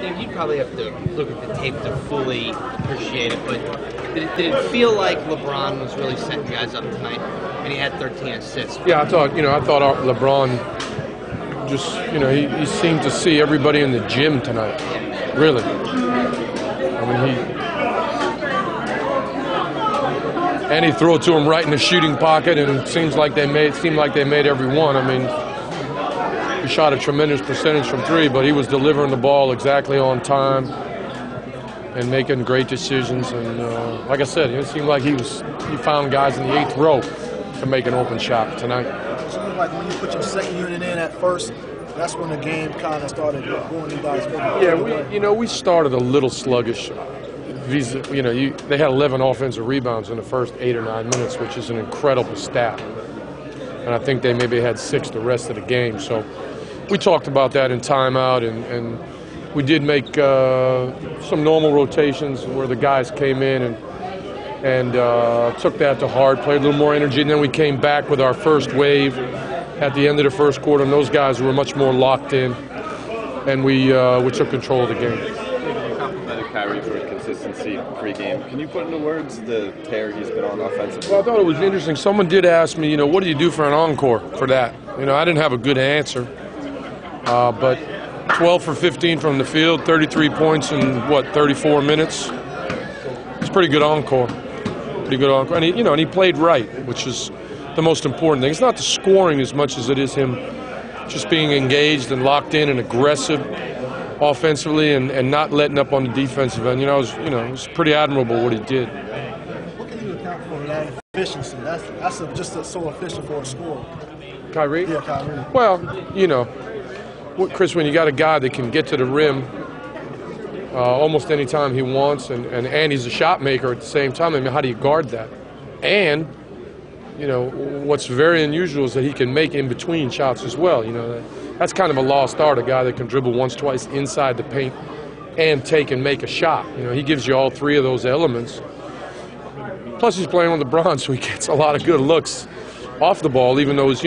Dave, you probably have to look at the tape to fully appreciate it, but did it feel like LeBron was really setting guys up tonight, and he had 13 assists? Yeah, I thought LeBron just, he seemed to see everybody in the gym tonight. Really. I mean, he threw it to him right in the shooting pocket, and it seemed like they made every one. I mean, he shot a tremendous percentage from three, but he was delivering the ball exactly on time and making great decisions. And like I said, it seemed like he found guys in the 8th row to make an open shot tonight. It seemed like when you put your second unit in at first, that's when the game kind of started going you guys. Yeah, we started a little sluggish. They had 11 offensive rebounds in the first 8 or 9 minutes, which is an incredible stat. And I think they maybe had 6 the rest of the game. So we talked about that in timeout, and we did make some normal rotations where the guys came in and took that to heart, played a little more energy, and then we came back with our first wave at the end of the first quarter, and those guys were much more locked in, and we took control of the game. You complimented Kyrie for his consistency pre-game. Can you put into words the tear he's been on offensively? Well, I thought it was interesting. Someone did ask me, what do you do for an encore for that? I didn't have a good answer, but 12 for 15 from the field, 33 points in, 34 minutes? It's a pretty good encore. Pretty good encore. And he played right, which is the most important thing. It's not the scoring as much as it is him just being engaged and locked in and aggressive offensively and not letting up on the defensive end. It was pretty admirable what he did. What can you account for that efficiency? That's just so efficient for a score. Kyrie? Yeah, Kyrie. Well, Chris, when you got a guy that can get to the rim almost any time he wants, and he's a shot maker at the same time, how do you guard that? And what's very unusual is that he can make in-between shots as well. That's kind of a lost art, a guy that can dribble once, twice inside the paint and take and make a shot. He gives you all 3 of those elements. Plus, he's playing on LeBron, so he gets a lot of good looks off the ball, even though he's,